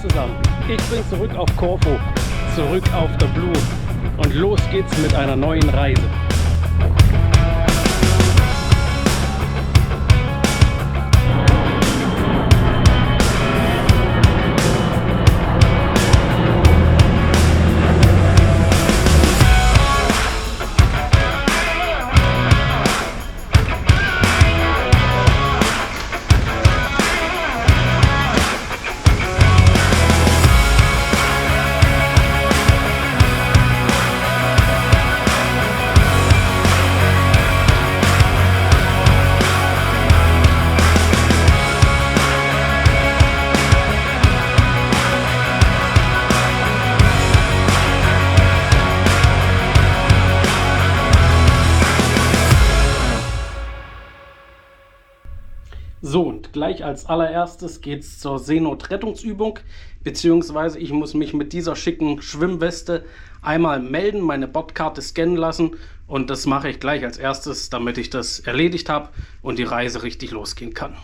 zusammen, ich bin zurück auf Korfu, zurück auf der Blue und los geht's mit einer neuen Reise. So, und gleich als allererstes geht es zur Seenotrettungsübung, beziehungsweise ich muss mich mit dieser schicken Schwimmweste einmal melden, meine Bordkarte scannen lassen und das mache ich gleich als erstes, damit ich das erledigt habe und die Reise richtig losgehen kann.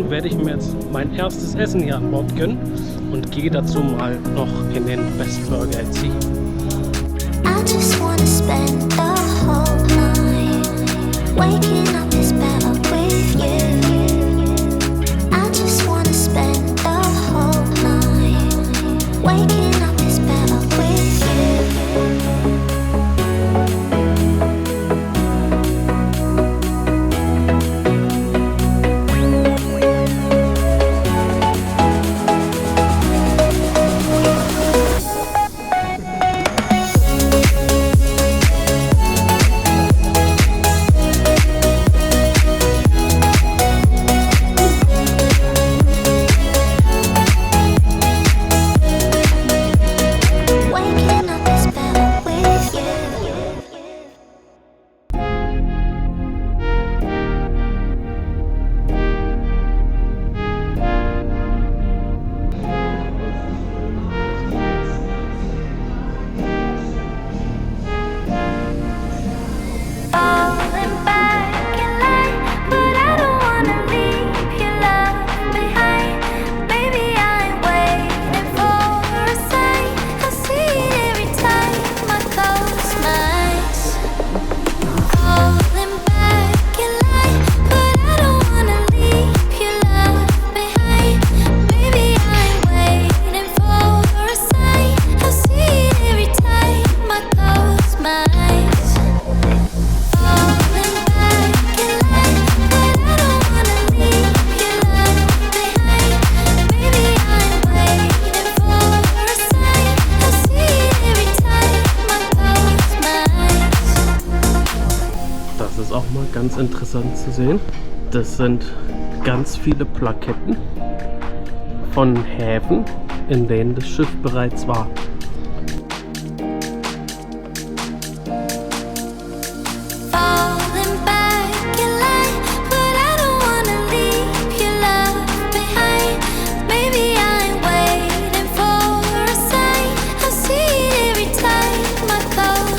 Werde ich mir jetzt mein erstes Essen hier an Bord gönnen und gehe dazu mal noch in den Best Burger Etsy. Ganz interessant zu sehen. Das sind ganz viele Plaketten von Häfen, in denen das Schiff bereits war. Maybe I'm waiting for a sign. I see it every time I close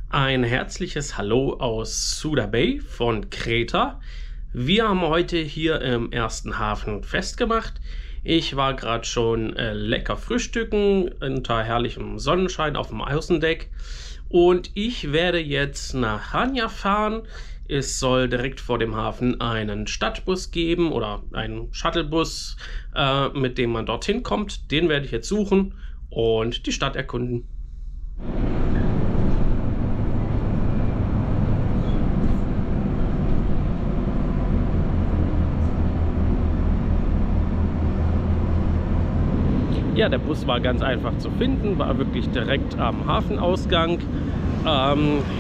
Ein herzliches Hallo aus Suda Bay von Kreta. Wir haben heute hier im ersten Hafen festgemacht. Ich war gerade schon lecker frühstücken unter herrlichem Sonnenschein auf dem Außendeck. Und ich werde jetzt nach Hania fahren. Es soll direkt vor dem Hafen einen Stadtbus geben oder einen Shuttlebus, mit dem man dorthin kommt. Den werde ich jetzt suchen und die Stadt erkunden. Ja, der Bus war ganz einfach zu finden, war wirklich direkt am Hafenausgang.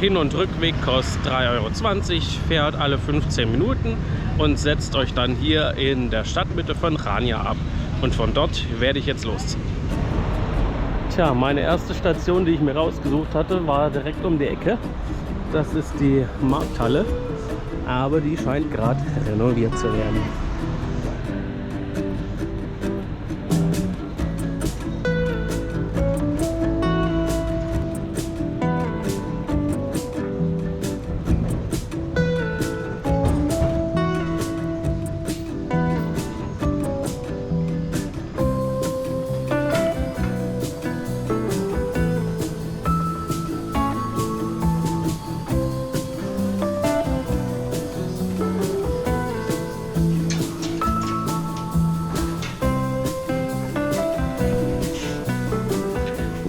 Hin- und Rückweg kostet 3,20 €, fährt alle 15 Minuten und setzt euch dann hier in der Stadtmitte von Hania ab. Und von dort werde ich jetzt losziehen. Tja, meine erste Station, die ich mir rausgesucht hatte, war direkt um die Ecke. Das ist die Markthalle, aber die scheint gerade renoviert zu werden.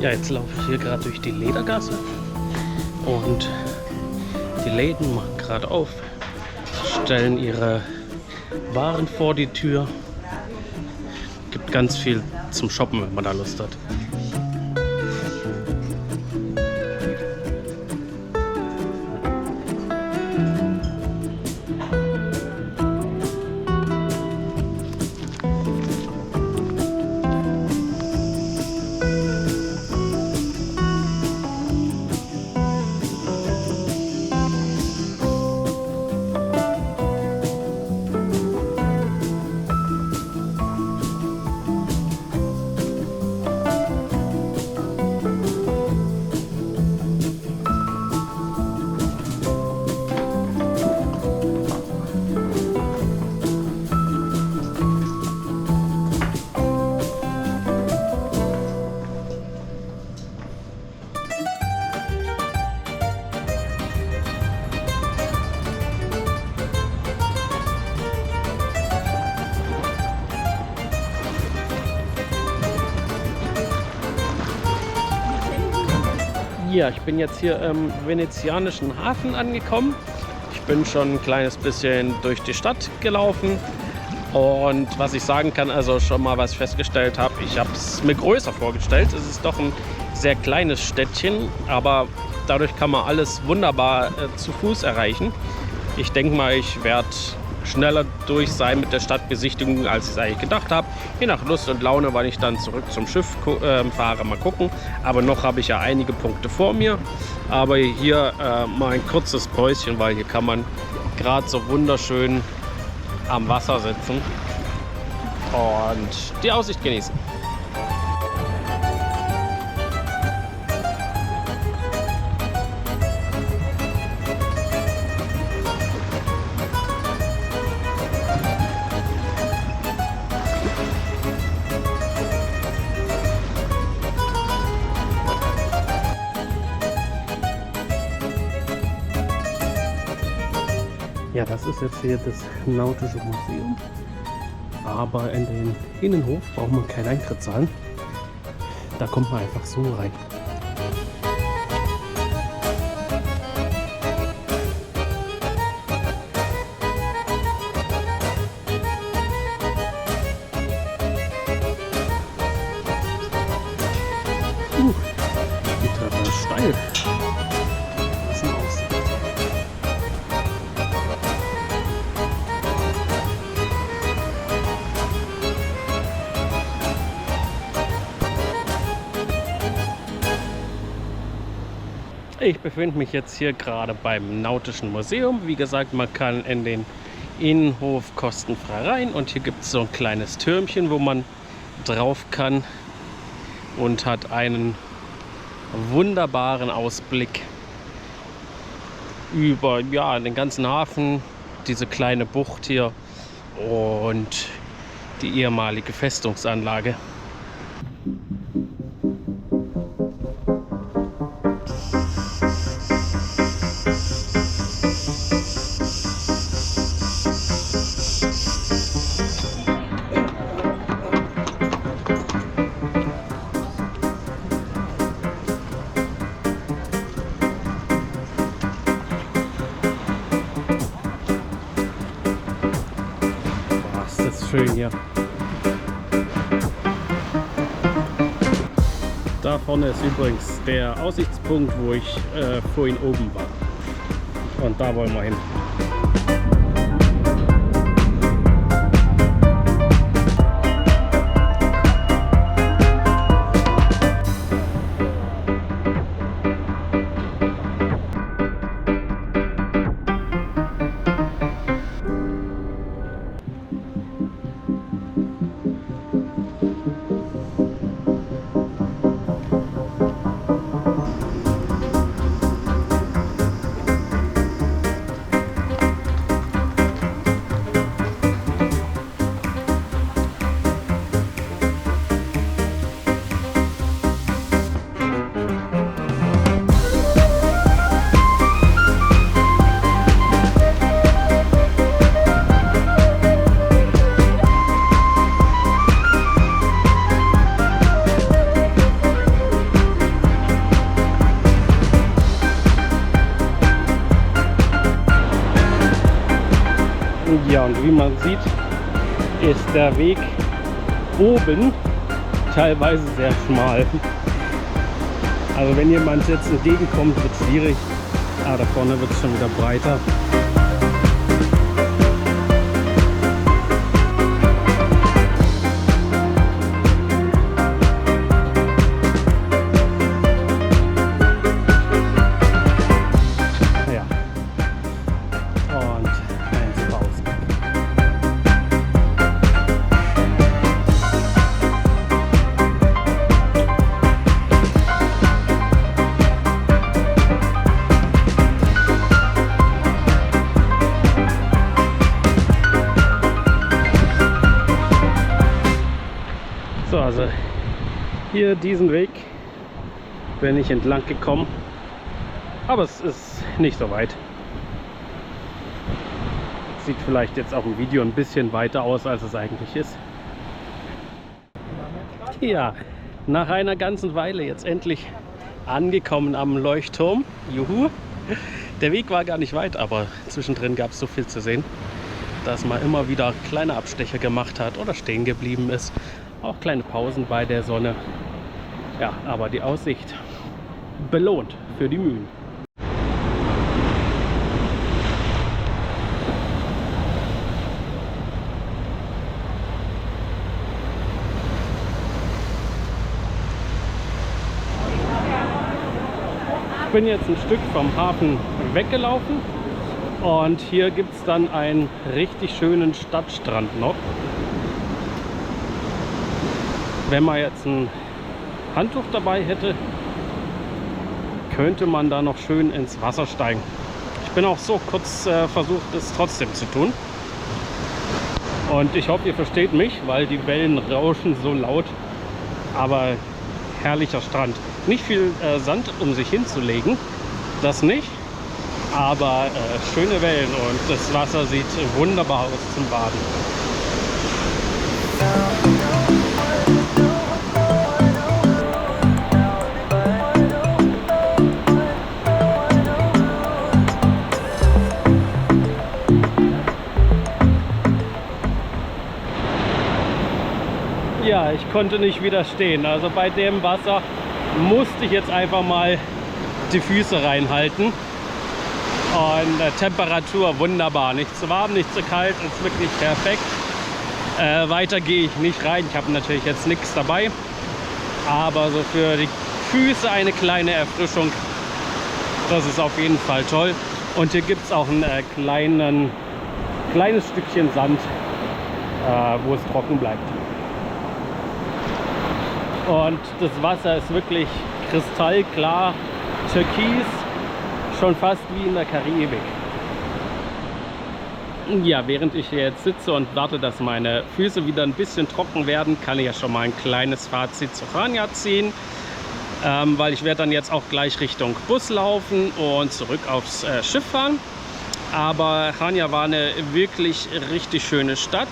Ja, jetzt laufe ich hier gerade durch die Ledergasse und die Läden machen gerade auf, stellen ihre Waren vor die Tür. Gibt ganz viel zum Shoppen, wenn man da Lust hat. Ja, ich bin jetzt hier im venezianischen Hafen angekommen. Ich bin schon ein kleines bisschen durch die Stadt gelaufen. Und was ich sagen kann, also schon mal was ich festgestellt habe, ich habe es mir größer vorgestellt. Es ist doch ein sehr kleines Städtchen, aber dadurch kann man alles wunderbar zu Fuß erreichen. Ich denke mal, ich werde schneller durch sein mit der Stadtbesichtigung, als ich es eigentlich gedacht habe. Je nach Lust und Laune, wann ich dann zurück zum Schiff fahre, mal gucken. Aber noch habe ich ja einige Punkte vor mir. Aber hier mal ein kurzes Päuschen, weil hier kann man gerade so wunderschön am Wasser sitzen und die Aussicht genießen. Ja, das ist jetzt hier das Nautische Museum. Aber in den Innenhof braucht man keinen Eintritt zahlen. Da kommt man einfach so rein. Die Treppe ist steil. Was denn aus? Ich befinde mich jetzt hier gerade beim Nautischen Museum. Wie gesagt, man kann in den Innenhof kostenfrei rein und hier gibt es so ein kleines Türmchen, wo man drauf kann und hat einen wunderbaren Ausblick über den ganzen Hafen, diese kleine Bucht hier und die ehemalige Festungsanlage. Schön hier. Da vorne ist übrigens der Aussichtspunkt, wo ich vorhin oben war. Und da wollen wir hin. Ja, und wie man sieht, ist der Weg oben teilweise sehr schmal. Also wenn jemand jetzt entgegenkommt, wird es schwierig. Da vorne wird es schon wieder breiter. So, also hier diesen Weg bin ich entlang gekommen, aber es ist nicht so weit. Sieht vielleicht jetzt auf dem Video ein bisschen weiter aus, als es eigentlich ist. Ja, nach einer ganzen Weile jetzt endlich angekommen am Leuchtturm. Juhu! Der Weg war gar nicht weit, aber zwischendrin gab es so viel zu sehen, dass man immer wieder kleine Abstecher gemacht hat oder stehen geblieben ist. Auch kleine Pausen bei der Sonne. Ja, aber die Aussicht belohnt für die Mühen. Ich bin jetzt ein Stück vom Hafen weggelaufen und hier gibt es dann einen richtig schönen Stadtstrand noch. Wenn man jetzt ein Handtuch dabei hätte, könnte man da noch schön ins Wasser steigen. Ich bin auch so kurz versucht, es trotzdem zu tun. Und ich hoffe, ihr versteht mich, weil die Wellen rauschen so laut. Aber herrlicher Strand. Nicht viel Sand, um sich hinzulegen, das nicht. Aber schöne Wellen und das Wasser sieht wunderbar aus zum Baden. Ja, ich konnte nicht widerstehen. Also bei dem Wasser musste ich jetzt einfach mal die Füße reinhalten. Und Temperatur wunderbar. Nicht zu warm, nicht zu kalt, ist wirklich perfekt. Weiter gehe ich nicht rein. Ich habe natürlich jetzt nichts dabei. Aber so für die Füße eine kleine Erfrischung. Das ist auf jeden Fall toll. Und hier gibt es auch ein kleines Stückchen Sand, wo es trocken bleibt. Und das Wasser ist wirklich kristallklar, türkis, schon fast wie in der Karibik. Ja, während ich hier jetzt sitze und warte, dass meine Füße wieder ein bisschen trocken werden, kann ich ja schon mal ein kleines Fazit zu Chania ziehen. Weil ich werde dann jetzt auch gleich Richtung Bus laufen und zurück aufs Schiff fahren. Aber Chania war eine wirklich richtig schöne Stadt,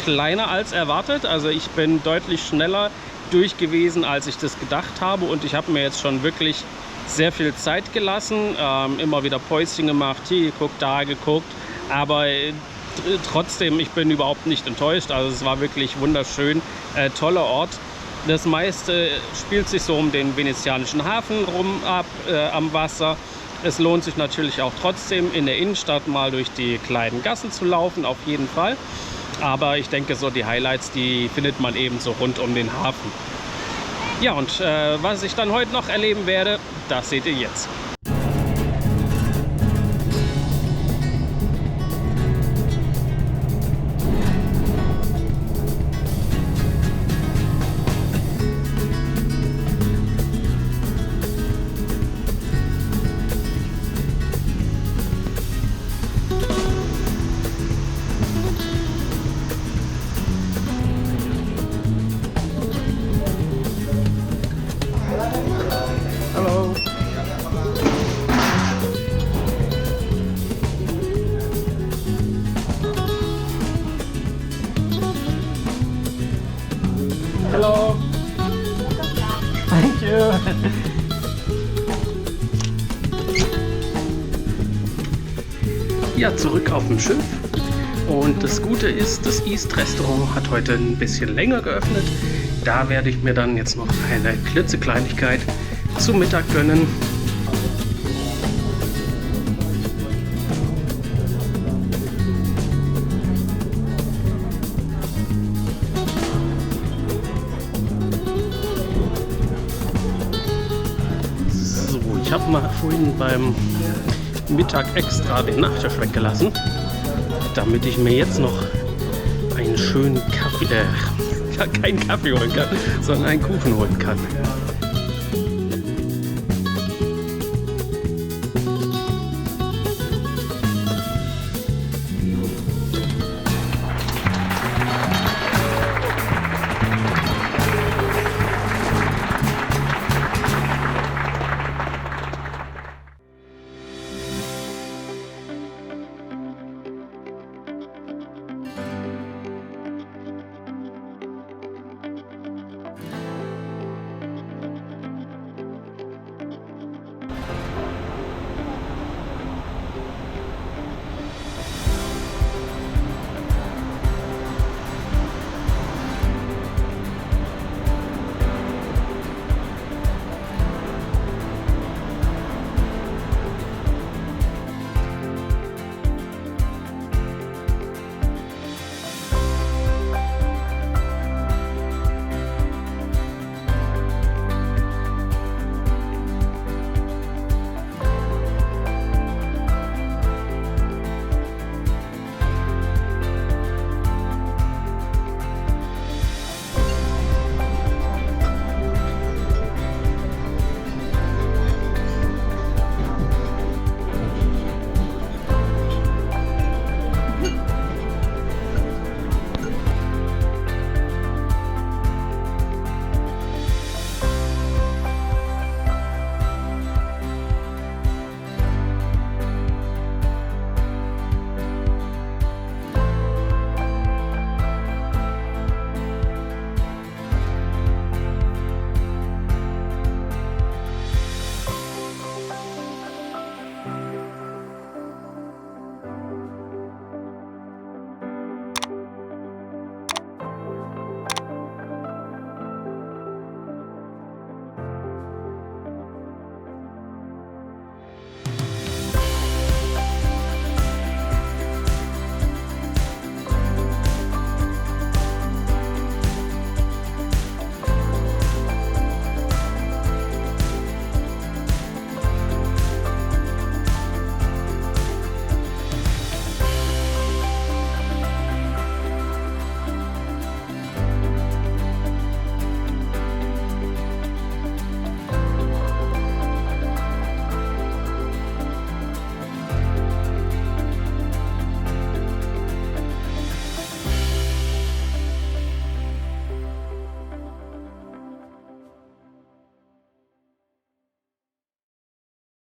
kleiner als erwartet. Also ich bin deutlich schneller durch gewesen, als ich das gedacht habe. Und ich habe mir jetzt schon wirklich sehr viel Zeit gelassen, immer wieder Päuschen gemacht, hier geguckt, da geguckt. Aber trotzdem, ich bin überhaupt nicht enttäuscht. Also es war wirklich wunderschön, toller Ort. Das meiste spielt sich so um den venezianischen Hafen rum ab am Wasser. Es lohnt sich natürlich auch trotzdem in der Innenstadt mal durch die kleinen Gassen zu laufen, auf jeden Fall. Aber ich denke, so die Highlights, die findet man eben so rund um den Hafen. Ja, und was ich dann heute noch erleben werde, das seht ihr jetzt. Hallo. Hello. Thank you. Ja, zurück auf dem Schiff. Und das Gute ist, das East Restaurant hat heute ein bisschen länger geöffnet. Da werde ich mir dann jetzt noch eine klitzekleinigkeit zum Mittag gönnen. So, ich habe mal vorhin beim Mittag extra den Nachtisch weggelassen, damit ich mir jetzt noch einen schönen Kaffee, keinen Kaffee holen kann, sondern einen Kuchen holen kann.